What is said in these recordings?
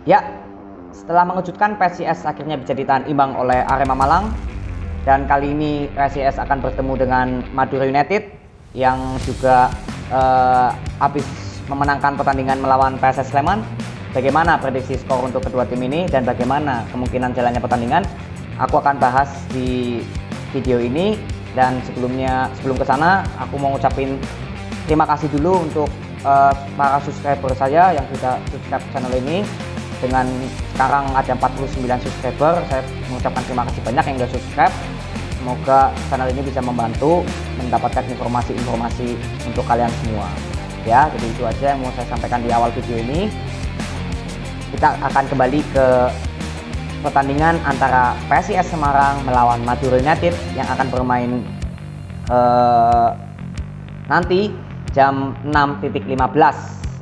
Ya, setelah mengejutkan PSIS akhirnya bisa ditahan imbang oleh Arema Malang. Dan kali ini PSIS akan bertemu dengan Madura United yang juga habis memenangkan pertandingan melawan PSS Sleman. Bagaimana prediksi skor untuk kedua tim ini dan bagaimana kemungkinan jalannya pertandingan? Aku akan bahas di video ini. Dan sebelum ke sana, aku mau ngucapin terima kasih dulu untuk para subscriber saya yang sudah subscribe channel ini. Dengan sekarang ada 49 subscriber, saya mengucapkan terima kasih banyak yang sudah subscribe. Semoga channel ini bisa membantu mendapatkan informasi-informasi untuk kalian semua. Ya, jadi itu aja yang mau saya sampaikan di awal video ini. Kita akan kembali ke pertandingan antara PSIS Semarang melawan Madura United yang akan bermain nanti jam 6.15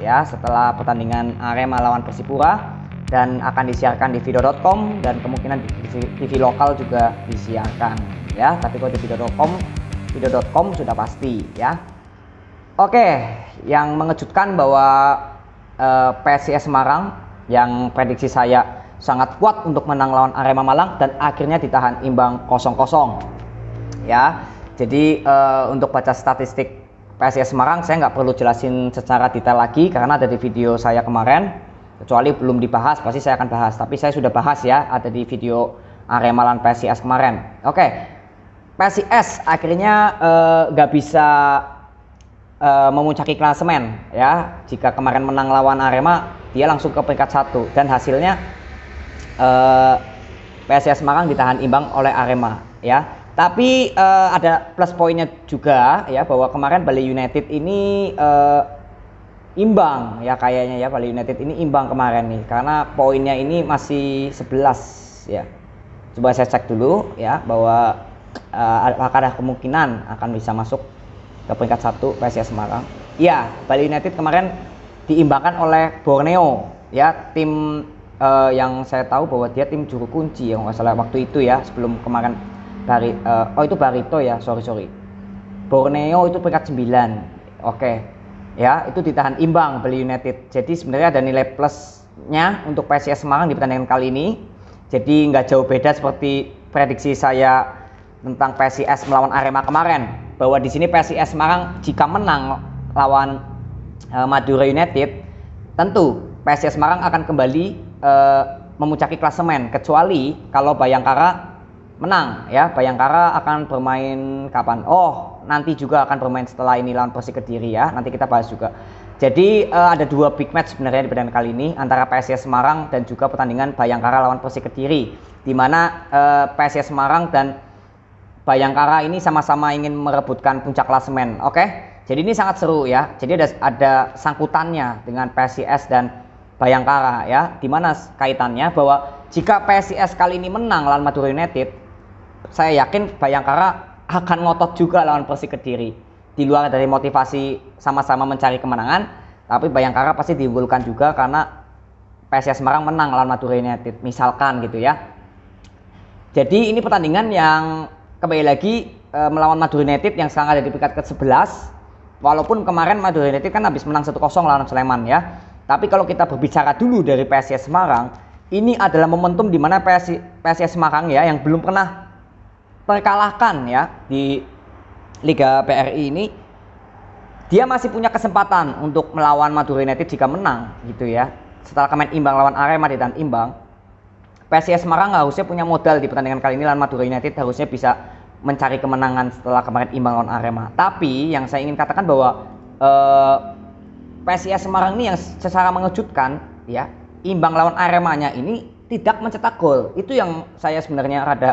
ya, setelah pertandingan Arema lawan Persipura, dan akan disiarkan di video.com dan kemungkinan di TV lokal juga disiarkan ya, tapi kalau di video.com sudah pasti ya. Oke, yang mengejutkan bahwa PSIS Semarang yang prediksi saya sangat kuat untuk menang lawan Arema Malang dan akhirnya ditahan imbang 0-0 ya. Jadi untuk baca statistik PSIS Semarang saya nggak perlu jelasin secara detail lagi karena ada di video saya kemarin. Kecuali belum dibahas, pasti saya akan bahas. Tapi saya sudah bahas ya, ada di video Arema lawan PSIS kemarin. Oke, PSIS akhirnya nggak bisa memuncaki klasemen ya. Jika kemarin menang lawan Arema, dia langsung ke peringkat 1 dan hasilnya PSIS Semarang ditahan imbang oleh Arema ya. Tapi ada plus poinnya juga ya, bahwa kemarin Bali United ini imbang ya, kayaknya ya Bali United ini imbang kemarin nih karena poinnya ini masih 11 ya. Coba saya cek dulu ya bahwa apakah ada kemungkinan akan bisa masuk ke peringkat 1 PSIS Semarang. Iya, Bali United kemarin diimbangkan oleh Borneo ya, tim yang saya tahu bahwa dia tim juru kunci ya nggak salah waktu itu ya, sebelum kemarin itu Barito ya, sorry Borneo itu peringkat 9. Oke ya, itu ditahan imbang Bali United. Jadi sebenarnya ada nilai plusnya untuk PSIS Semarang di pertandingan kali ini. Jadi nggak jauh beda seperti prediksi saya tentang PSIS melawan Arema kemarin, bahwa di sini PSIS Semarang jika menang lawan Madura United, tentu PSIS Semarang akan kembali memuncaki klasemen, kecuali kalau Bayangkara menang ya. Bayangkara akan bermain kapan? Nanti juga akan bermain setelah ini lawan Persik Kediri ya. Nanti kita bahas juga. Jadi ada dua big match sebenarnya di pertandingan kali ini antara PSIS Semarang dan juga pertandingan Bayangkara lawan Persik Kediri, di mana PSIS Semarang dan Bayangkara ini sama-sama ingin merebutkan puncak klasemen. Oke, jadi ini sangat seru ya. Jadi ada sangkutannya dengan PSIS dan Bayangkara ya. Di mana kaitannya bahwa jika PSIS kali ini menang lawan Madura United, saya yakin Bayangkara akan ngotot juga lawan Persik Kediri. Di luar dari motivasi sama-sama mencari kemenangan, tapi Bayangkara pasti diunggulkan juga karena PSIS Semarang menang lawan Madura United misalkan gitu ya. Jadi ini pertandingan yang kembali lagi melawan Madura United yang sekarang ada di peringkat ke-11. Walaupun kemarin Madura United kan habis menang 1-0 lawan Sleman ya. Tapi kalau kita berbicara dulu dari PSIS Semarang, ini adalah momentum di mana PSIS Semarang ya, yang belum pernah terkalahkan ya di Liga BRI ini, dia masih punya kesempatan untuk melawan Madura United jika menang gitu ya. Setelah kemarin imbang lawan Arema dan imbang, PSIS Semarang harusnya punya modal di pertandingan kali ini lawan Madura United, harusnya bisa mencari kemenangan setelah kemarin imbang lawan Arema. Tapi yang saya ingin katakan bahwa PSIS Semarang ini yang secara mengejutkan ya, imbang lawan Aremanya ini tidak mencetak gol. Itu yang saya sebenarnya rada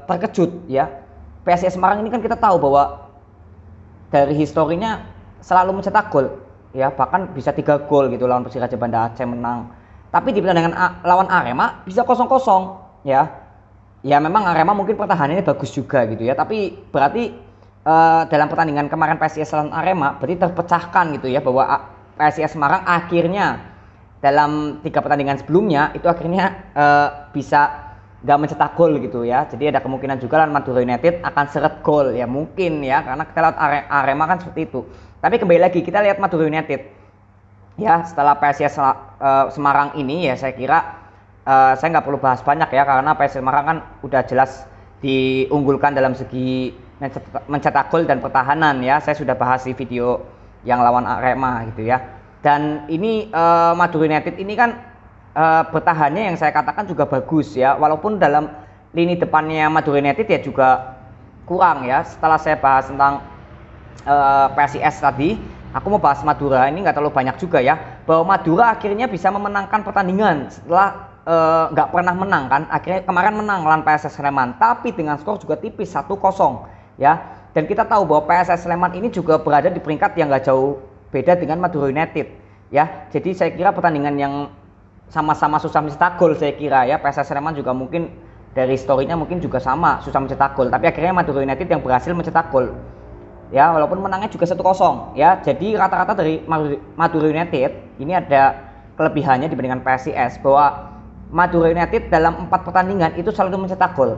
terkejut ya. PSIS Semarang ini kan kita tahu bahwa dari historinya selalu mencetak gol ya, bahkan bisa 3 gol gitu lawan Persiraja Banda Aceh menang. Tapi di pertandingan lawan Arema bisa 0-0 ya. Ya memang Arema mungkin pertahanannya bagus juga gitu ya, tapi berarti dalam pertandingan kemarin PSIS lawan Arema berarti terpecahkan gitu ya, bahwa PSIS Semarang akhirnya dalam 3 pertandingan sebelumnya itu akhirnya bisa nggak mencetak gol gitu ya. Jadi ada kemungkinan juga lawan Madura United akan seret gol ya, mungkin ya, karena kita lihat Arema kan seperti itu. Tapi kembali lagi kita lihat Madura United Ya setelah PSIS Semarang ini ya saya kira saya nggak perlu bahas banyak ya, karena PSIS Semarang kan udah jelas diunggulkan dalam segi mencetak gol dan pertahanan ya. Saya sudah bahas di video yang lawan Arema gitu ya. Dan ini Madura United ini kan bertahannya yang saya katakan juga bagus ya, walaupun dalam lini depannya Madura United ya juga kurang ya. Setelah saya bahas tentang PSIS tadi, aku mau bahas Madura ini nggak terlalu banyak juga ya, bahwa Madura akhirnya bisa memenangkan pertandingan setelah nggak pernah menang kan. Akhirnya kemarin menang lawan PSS Sleman, tapi dengan skor juga tipis 1-0 ya. Dan kita tahu bahwa PSS Sleman ini juga berada di peringkat yang nggak jauh beda dengan Madura United ya. Jadi saya kira pertandingan yang sama-sama susah mencetak gol saya kira ya. PSS Sleman juga mungkin dari historinya mungkin juga sama susah mencetak gol, tapi akhirnya Madura United yang berhasil mencetak gol ya, walaupun menangnya juga 1-0 ya. Jadi rata-rata dari Madura United ini ada kelebihannya dibandingkan PSIS, bahwa Madura United dalam 4 pertandingan itu selalu mencetak gol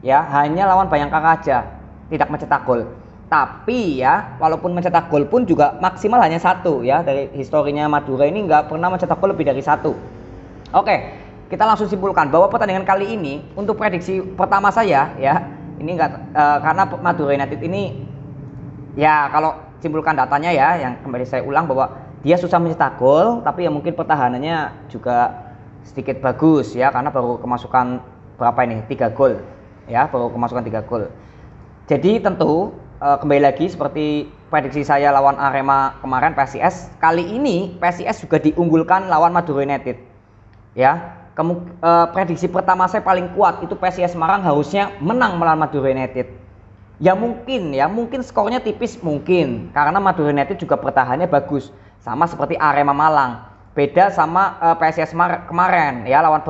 ya, hanya lawan Bayangkara aja tidak mencetak gol. Tapi ya walaupun mencetak gol pun juga maksimal hanya 1 ya. Dari historinya Madura ini nggak pernah mencetak gol lebih dari 1. Oke, kita langsung simpulkan bahwa pertandingan kali ini untuk prediksi pertama saya ya, ini nggak karena Madura United ini ya, kalau simpulkan datanya ya, yang kembali saya ulang bahwa dia susah mencetak gol, tapi ya mungkin pertahanannya juga sedikit bagus ya, karena baru kemasukan berapa ini 3 gol ya, baru kemasukan 3 gol. Jadi tentu kembali lagi seperti prediksi saya lawan Arema kemarin PSIS, kali ini PSIS juga diunggulkan lawan Madura United ya. Prediksi pertama saya paling kuat itu PSIS Semarang harusnya menang melawan Madura United ya. Mungkin skornya tipis mungkin, karena Madura United juga pertahanannya bagus, sama seperti Arema Malang. Beda sama PSIS kemarin ya, lawan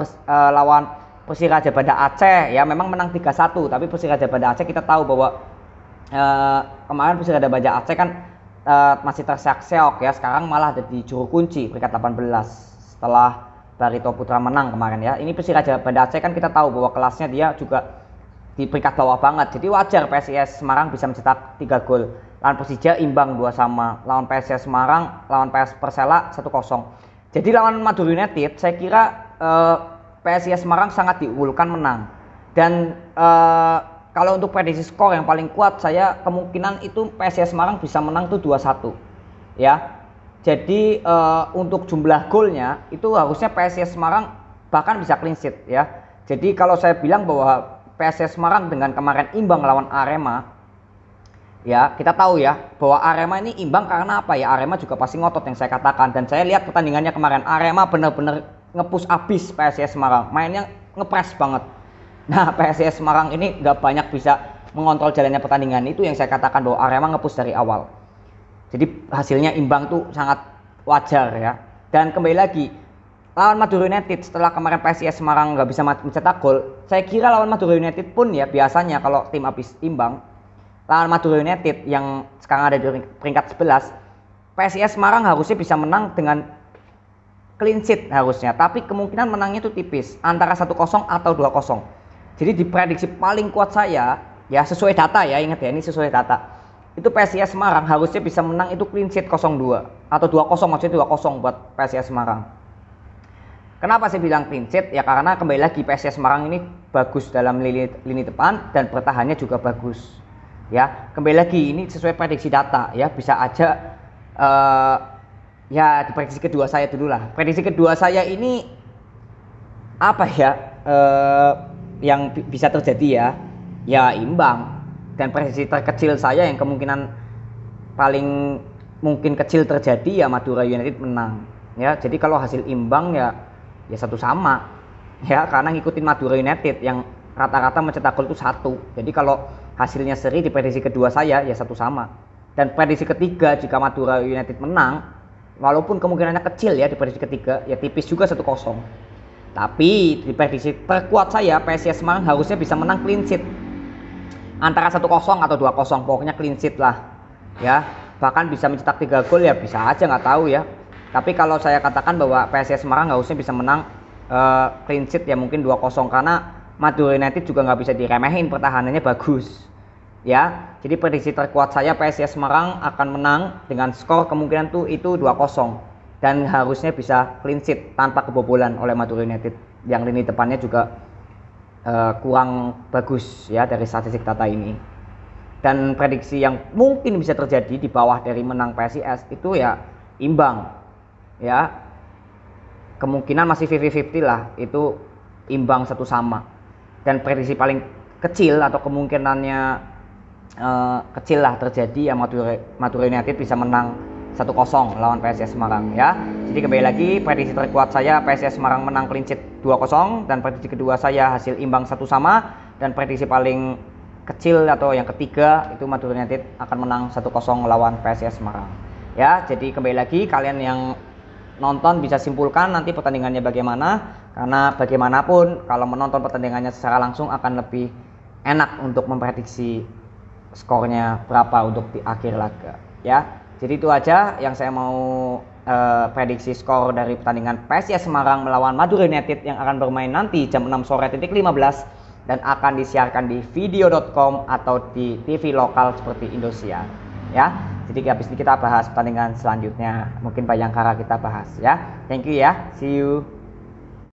Persiraja Banda Aceh ya, memang menang 3-1, tapi Persiraja Banda Aceh kita tahu bahwa kemarin Persiraja Banda Aceh kan masih terseok-seok ya, sekarang malah ada di juru kunci peringkat 18 setelah Barito Putra menang kemarin ya. Ini Persiraja Banda Aceh kan kita tahu bahwa kelasnya dia juga di peringkat bawah banget, jadi wajar PSIS Semarang bisa mencetak 3 gol. Lawan Persija imbang 2-2, lawan PSIS Semarang, lawan PS Persela 1-0. Jadi lawan Madura United saya kira PSIS Semarang sangat diunggulkan menang. Dan kalau untuk prediksi skor yang paling kuat, saya kemungkinan itu PSIS Semarang bisa menang tuh 2-1 ya. Jadi untuk jumlah golnya itu harusnya PSIS Semarang bahkan bisa clean sheet ya. Jadi kalau saya bilang bahwa PSIS Semarang dengan kemarin imbang lawan Arema ya, kita tahu ya bahwa Arema ini imbang karena apa ya, Arema juga pasti ngotot yang saya katakan. Dan saya lihat pertandingannya kemarin, Arema benar-benar ngepush abis PSIS Semarang, mainnya ngepres banget. Nah PSIS Semarang ini nggak banyak bisa mengontrol jalannya pertandingan, itu yang saya katakan bahwa Arema ngepush dari awal. Jadi hasilnya imbang tuh sangat wajar ya. Dan kembali lagi lawan Madura United, setelah kemarin PSIS Semarang nggak bisa mencetak gol, saya kira lawan Madura United pun ya biasanya kalau tim habis imbang lawan Madura United yang sekarang ada di peringkat 11, PSIS Semarang harusnya bisa menang dengan clean sheet harusnya, tapi kemungkinan menangnya itu tipis antara 1-0 atau 2-0. Jadi diprediksi paling kuat saya ya, sesuai data ya, ingat ya ini sesuai data, itu PSIS Semarang harusnya bisa menang itu clean sheet 0-2 atau 2-0, maksudnya 2-0 buat PSIS Semarang. Kenapa saya bilang clean sheet? Ya karena kembali lagi PSIS Semarang ini bagus dalam lini depan dan pertahanannya juga bagus. Ya, kembali lagi ini sesuai prediksi data ya, bisa aja ya di prediksi kedua saya dulu lah. Prediksi kedua saya ini apa ya? Yang bisa terjadi ya? Ya imbang. Dan prediksi terkecil saya yang kemungkinan paling mungkin kecil terjadi ya Madura United menang. Ya, jadi kalau hasil imbang ya 1 sama ya, karena ngikutin Madura United yang rata-rata mencetak gol itu 1. Jadi kalau hasilnya seri di prediksi kedua saya ya 1 sama. Dan prediksi ketiga jika Madura United menang, walaupun kemungkinannya kecil ya di prediksi ketiga, ya tipis juga 1-0. Tapi di prediksi terkuat saya PSIS Semarang harusnya bisa menang clean sheet antara 1-0 atau 2-0, pokoknya clean sheet lah ya. Bahkan bisa mencetak 3 gol ya bisa aja, nggak tahu ya. Tapi kalau saya katakan bahwa PSIS Semarang harusnya bisa menang clean sheet ya mungkin 2-0, karena Madura United juga nggak bisa diremehin, pertahanannya bagus ya. Jadi prediksi terkuat saya PSIS Semarang akan menang dengan skor kemungkinan itu 2-0 dan harusnya bisa clean sheet tanpa kebobolan oleh Madura United. Yang lini depannya juga kurang bagus ya dari statistik data ini. Dan prediksi yang mungkin bisa terjadi di bawah dari menang PSIS itu ya imbang ya, kemungkinan masih 50-50 lah, itu imbang 1-1. Dan prediksi paling kecil atau kemungkinannya kecil lah terjadi ya Madura United bisa menang 1-0 lawan PSIS Semarang ya. Jadi kembali lagi, prediksi terkuat saya PSIS Semarang menang clean sheet 2-0, dan prediksi kedua saya hasil imbang 1-1, dan prediksi paling kecil atau yang ketiga itu Madura United akan menang 1-0 lawan PSIS Semarang. Ya, jadi kembali lagi kalian yang nonton bisa simpulkan nanti pertandingannya bagaimana, karena bagaimanapun kalau menonton pertandingannya secara langsung akan lebih enak untuk memprediksi skornya berapa untuk di akhir laga ya. Jadi itu aja yang saya mau prediksi skor dari pertandingan PSIS Semarang melawan Madura United yang akan bermain nanti jam 6:15 dan akan disiarkan di video.com atau di TV lokal seperti Indosiar ya. Jadi habis ini kita bahas pertandingan selanjutnya, mungkin Bayangkara kita bahas ya. Thank you ya, see you.